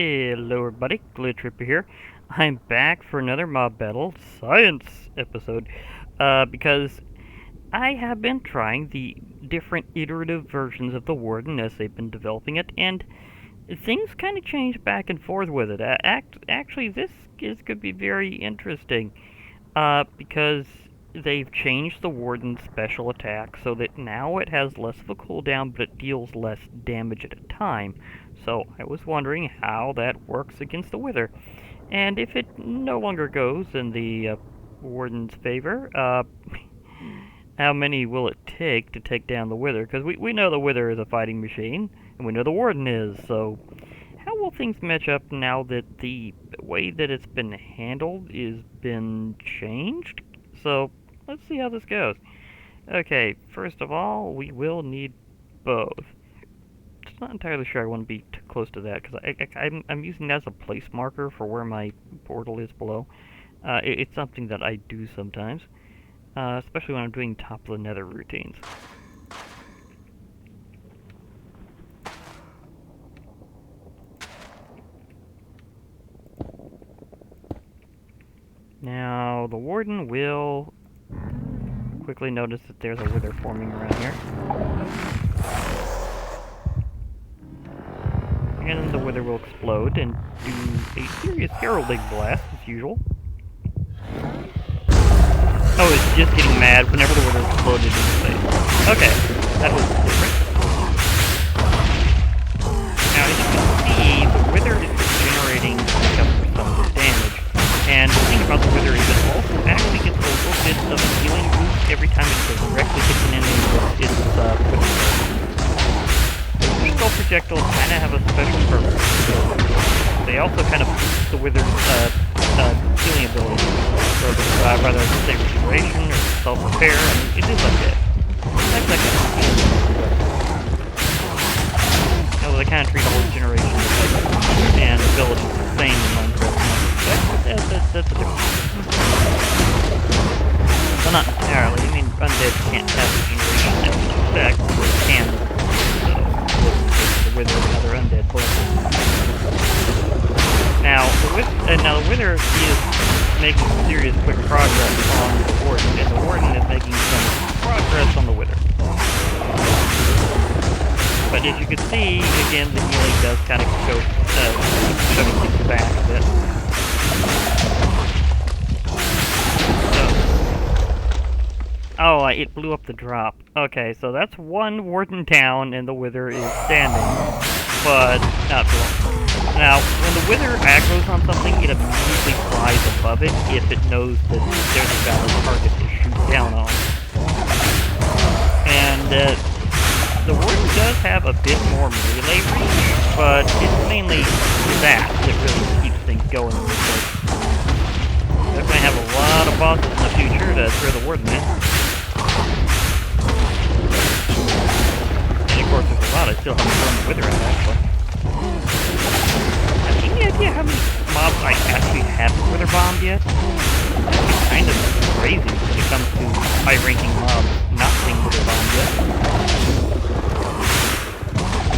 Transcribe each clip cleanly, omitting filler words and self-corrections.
Hello everybody, Glitch Ripper here. I'm back for another mob battle science episode, because I have been trying the different iterative versions of the Warden as they've been developing it, and things kind of change back and forth with it. Actually, this could be very interesting, because they've changed the Warden's special attack so that now it has less of a cooldown, but it deals less damage at a time. So I was wondering how that works against the Wither. And if it no longer goes in the Warden's favor, how many will it take to take down the Wither? Because we know the Wither is a fighting machine, and we know the Warden is, so how will things match up now that the way that it's been handled is been changed? So let's see how this goes. Okay, first of all, we will need both. Just not entirely sure I want to be too close to that, because I'm using that as a place marker for where my portal is below. It's something that I do sometimes, especially when I'm doing top of the nether routines. Now, the Warden will quickly notice that there's a Wither forming around here. And the Wither will explode and do a serious heralding blast, as usual. Oh, it's just getting mad whenever the Wither exploded in his face. Okay, that was different. Now, as you can see, the Wither is generating some damage. And the thing about the Wither is it also actually gets a little bit of a healing boost every time it directly hits an enemy with its Wither. Skull projectiles kind of have a special purpose. They also kind of boost the Wither's healing ability, or rather say regeneration or self-repair. I mean, it is like that. That's like a now, they kind of treat all regeneration and abilities the same in Minecraft. That's a difference. Well, not entirely. I mean, undead can't have regeneration as an effect, but it can the Wither and other undead bullets. Now, the Wither is making serious quick progress on the Warden, and the Warden is making some progress on the Wither. But as you can see, again, the healing does kind of go shoving things back a bit. Oh, it blew up the drop. Okay, so that's one Warden down and the Wither is standing, but not for long. Now, when the Wither aggroes on something, it immediately flies above it if it knows that there's a valid target to shoot down on. And the Warden does have a bit more melee range, but it's mainly that really keeps things going in this place. Definitely have a lot of bosses in the future to throw the Warden in. And of course, there's a lot I still haven't thrown the Wither at, actually. Have any idea how many mobs I actually haven't Wither bombed yet? It's kind of crazy when it comes to high-ranking mobs not being Wither bombed yet.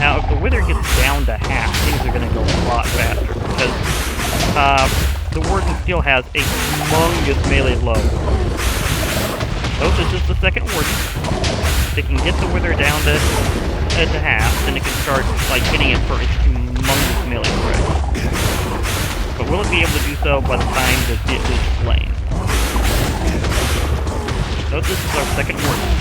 Now, if the Wither gets down to half, things are going to go a lot faster, because the Warden still has a humongous melee blow. So this is the second Warden. If it can get the Wither down to half, then it can start hitting it for its humongous melee threat. But will it be able to do so by the time that it is slain? So this is our second Warden.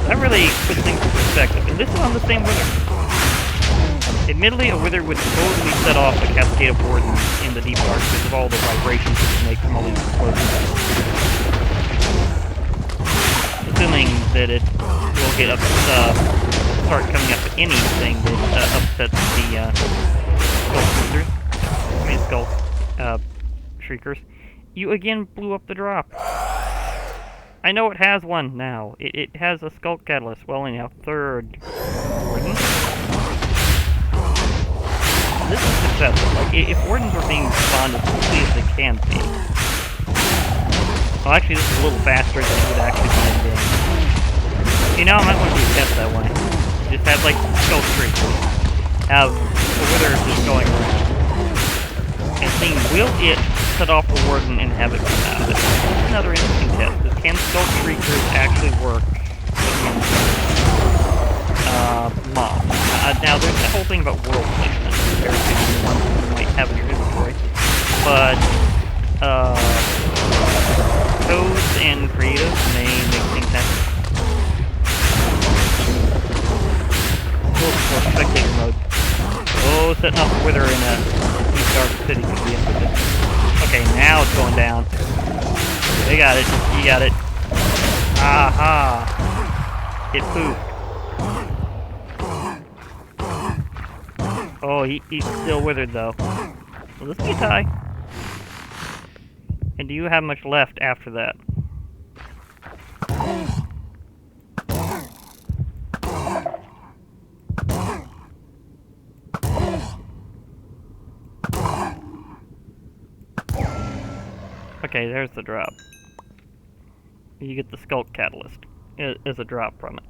That really puts things in perspective, and this is on the same Wither. Admittedly, a Wither would totally set off a cascade of Wardens in the deep dark because of all the vibrations it can make from all these explosions. Assuming that it will get start coming up with anything that upsets the skull shriekers. You again blew up the drop. I know it has one now. It has a skull catalyst. Well, anyhow, third Warden. This is successful. If Wardens were being spawned as quickly as they can be. Well, actually, this is a little faster than it would actually be in game. You know, I might want to do a test that way. Just have, skull streaks. have a wither just going around and seeing will it set off the warden and have it come out. This is another interesting test. Is can skull shriekers actually work against mobs? Now there's the whole thing about world placement. Compared to the ones you might have in your inventory, but codes and creative may make things happen. For spectator mode. Oh, setting off a wither in a deep dark city could be interesting. Okay, now it's going down. They got it. You got it. Aha! It pooped. Oh, he's still withered though. Well, this be a tie. And do you have much left after that? Okay, there's the drop. You get the Skulk Catalyst as a drop from it.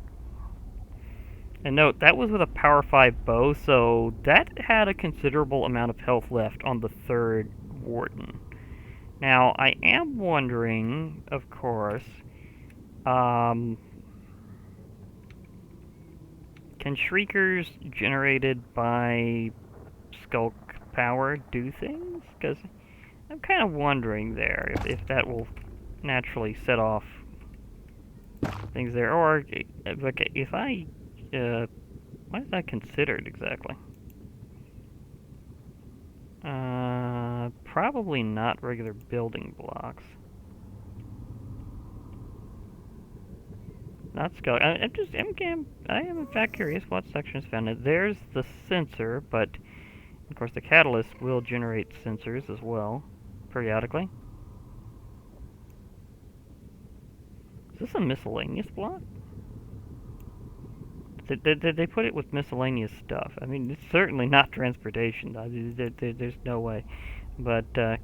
And note, that was with a Power 5 bow, so that had a considerable amount of health left on the third Warden. Now, I am wondering, of course, can Shriekers generated by Skulk power do things? Because I'm kind of wondering there if that will naturally set off things there. Or, okay, if I, what is that considered exactly? Probably not regular building blocks. Not skull. I am in fact curious what section is found. There's the sensor, but of course the catalyst will generate sensors as well, periodically. Is this a miscellaneous block? Did they put it with miscellaneous stuff? I mean, it's certainly not transportation. There's no way. But, you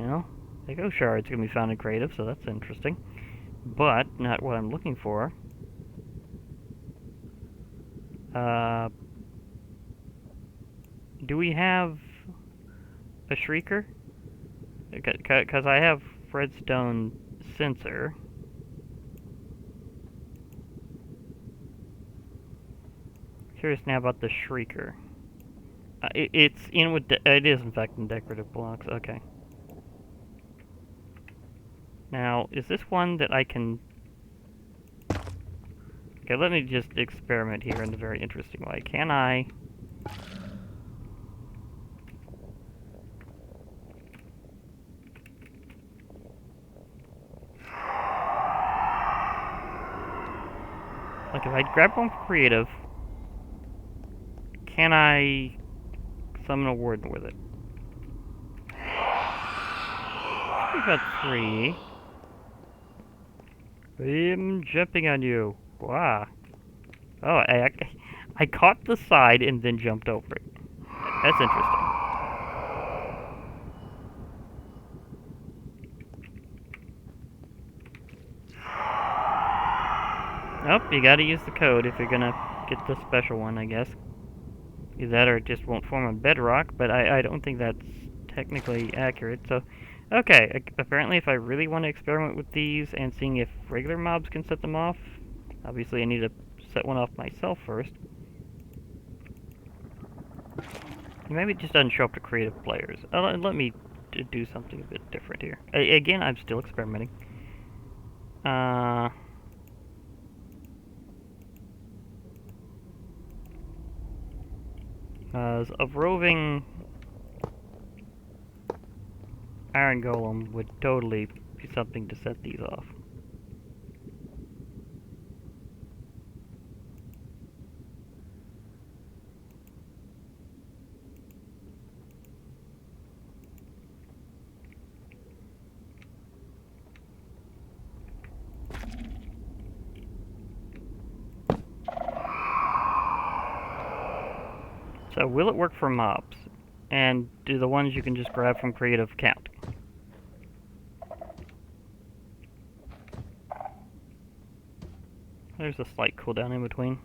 know, Echo Shard's going to be found in creative, so that's interesting. But, not what I'm looking for. Do we have a Shrieker? Because I have Redstone Sensor. Curious now about the Shrieker. It's in with it is in fact in decorative blocks. Okay. Now, is this one that I can? Okay, let me just experiment here in a very interesting way. Can I? Like if I grab one for creative, can I summon a warden with it? We've got 3. I'm jumping on you. Wow. Oh, I caught the side and then jumped over it. That's interesting. Nope, you gotta use the code if you're gonna get the special one, I guess. Either that or it just won't form on bedrock, but I don't think that's technically accurate, so... Okay, apparently if I really want to experiment with these and seeing if regular mobs can set them off, obviously I need to set one off myself first. Maybe it just doesn't show up to creative players. Let me do something a bit different here. Again, I'm still experimenting. A roving Iron Golem would totally be something to set these off. So will it work for mobs? And do the ones you can just grab from creative count? There's a slight cooldown in between.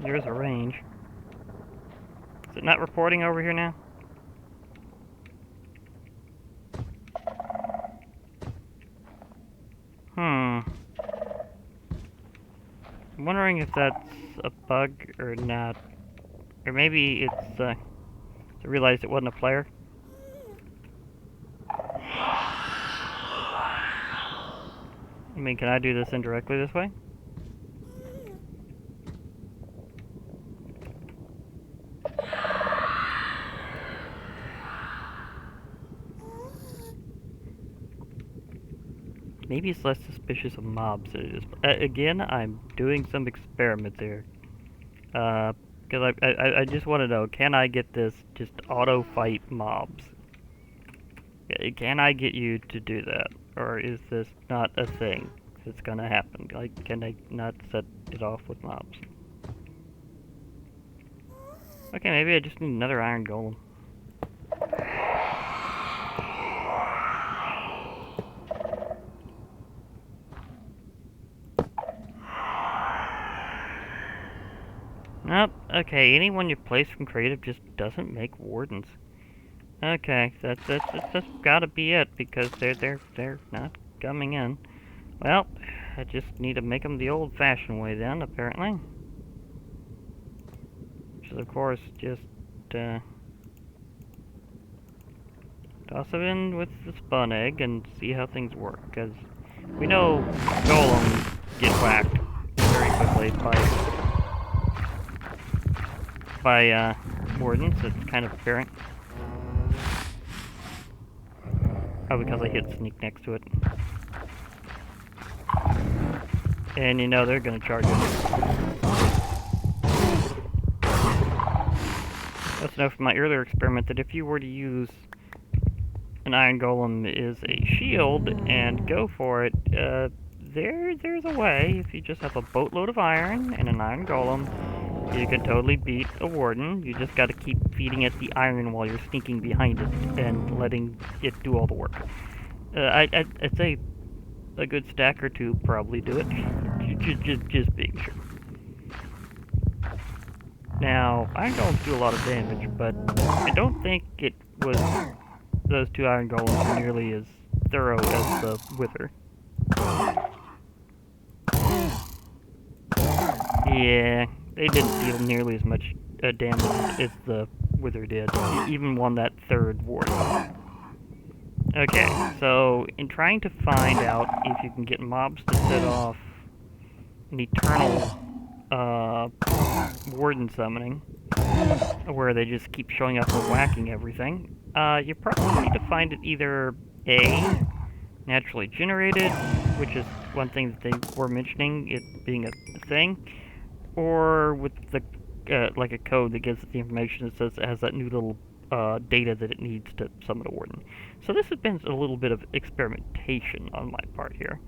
There's a range. Is it not reporting over here now? I'm wondering if that's a bug or not. Or maybe it's, I realized it wasn't a player. I mean, can I do this indirectly this way? Maybe it's less suspicious of mobs. Again, I'm doing some experiments here. Because I just want to know, can I get this just auto-fight mobs? Can I get you to do that? Or is this not a thing that's gonna happen? Like, can I not set it off with mobs? Okay, maybe I just need another iron golem. Nope. Okay, anyone you place from creative just doesn't make wardens. Okay, that's gotta be it because they're not coming in. Well, I just need to make them the old-fashioned way then, apparently. Which is, of course, just toss it in with the spawn egg and see how things work. Because we know golems get whacked very quickly by wardens. It's kind of apparent. Oh, because I hit sneak next to it. And you know they're gonna charge it. I also know from my earlier experiment that if you were to use an iron golem as a shield and go for it, there's a way. If you just have a boatload of iron and an iron golem, you can totally beat a warden. You just gotta keep feeding it the iron while you're sneaking behind it and letting it do all the work. I'd say a good stack or two probably do it. Just being sure. Now, iron golems do a lot of damage, but I don't think it was those two iron golems nearly as thorough as the wither. Yeah, they didn't deal nearly as much damage as the wither did, even won that third ward. Okay, so in trying to find out if you can get mobs to set off an eternal warden summoning, where they just keep showing up and whacking everything, you probably need to find it either A, naturally generated, which is one thing that they were mentioning, it being a thing, or with the like a code that gives it the information that says it has that new little data that it needs to summon a warden. So this has been a little bit of experimentation on my part here.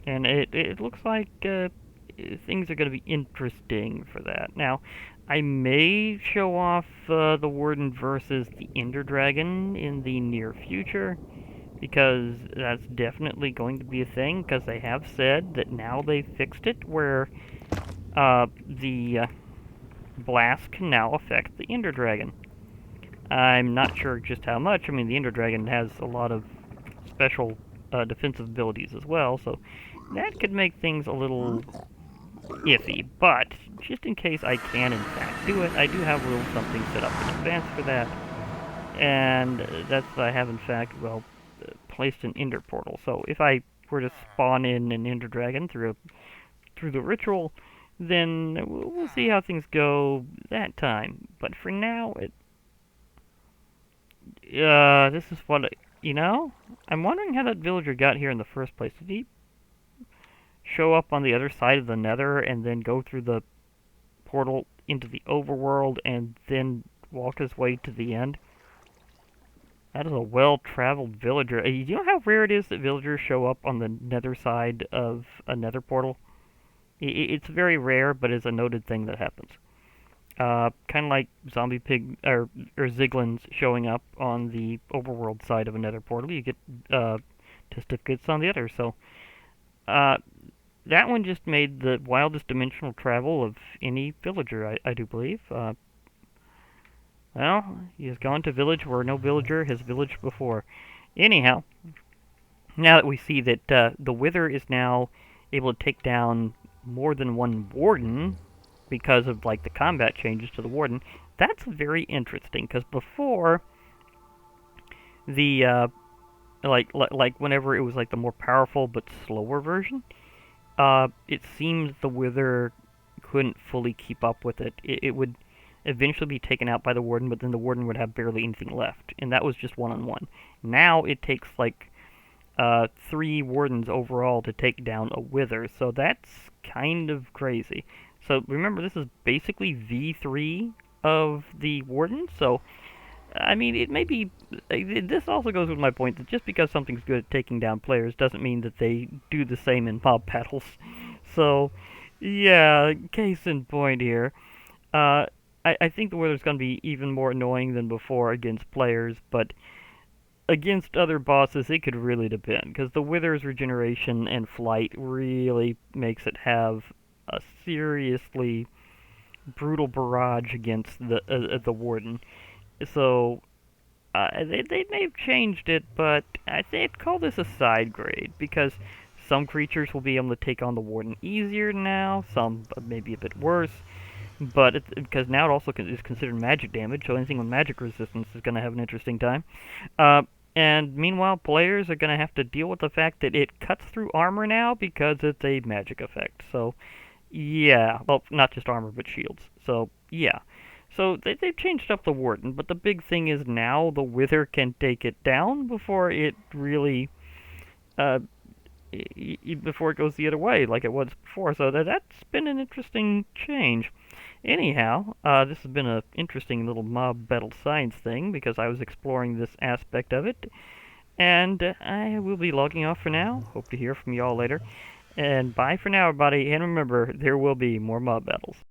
And it looks like things are going to be interesting for that. Now, I may show off the Warden versus the Ender Dragon in the near future, because that's definitely going to be a thing, because they have said that now they've fixed it, where the blast can now affect the Ender Dragon. I'm not sure just how much. I mean, the Ender Dragon has a lot of special defensive abilities as well, so that could make things a little iffy. But just in case I can, in fact, do it, I do have a little something set up in advance for that, and that's I have, in fact, well, placed an Ender portal. So if I were to spawn in an Ender Dragon through the ritual, then we'll see how things go that time. But for now, this is what I'm wondering how that villager got here in the first place. Did he show up on the other side of the Nether and then go through the portal into the overworld and then walk his way to the end? That is a well-traveled villager. Do you know how rare it is that villagers show up on the Nether side of a Nether portal? It's very rare, but it's a noted thing that happens. Kind of like zombie pig or Ziglins showing up on the overworld side of another portal. You get uh, certificates on the other. So uh, that one just made the wildest dimensional travel of any villager, I do believe. Well, he has gone to village where no villager has villaged before. Anyhow, now that we see that the Wither is now able to take down more than one Warden because of like the combat changes to the Warden, that's very interesting. Because before the like whenever it was like the more powerful but slower version, it seems the Wither couldn't fully keep up with it. It would eventually be taken out by the Warden, but then the Warden would have barely anything left, and that was just one-on-one. Now it takes like 3 Wardens overall to take down a Wither, so that's kind of crazy. So remember, this is basically V3 of the Warden, so I mean, it may be. This also goes with my point that just because something's good at taking down players doesn't mean that they do the same in mob battles. So, yeah, case in point here. Uh, I think the Wither's going to be even more annoying than before against players, but against other bosses, it could really depend, because the Wither's regeneration and flight really makes it have a seriously brutal barrage against the Warden. So they may have changed it, but I'd call this a side grade because some creatures will be able to take on the Warden easier now, some maybe a bit worse, but because now it also is considered magic damage, so anything with magic resistance is going to have an interesting time. Uh, and meanwhile, players are going to have to deal with the fact that it cuts through armor now because it's a magic effect. So yeah, well, not just armor, but shields. So, yeah. So, they've changed up the Warden, but the big thing is now the Wither can take it down before it really, uh, before it goes the other way, like it was before. So, that's been an interesting change. Anyhow, this has been an interesting little mob battle science thing, because I was exploring this aspect of it. And I will be logging off for now. Hope to hear from you all later. And bye for now, everybody. And remember, there will be more mob battles.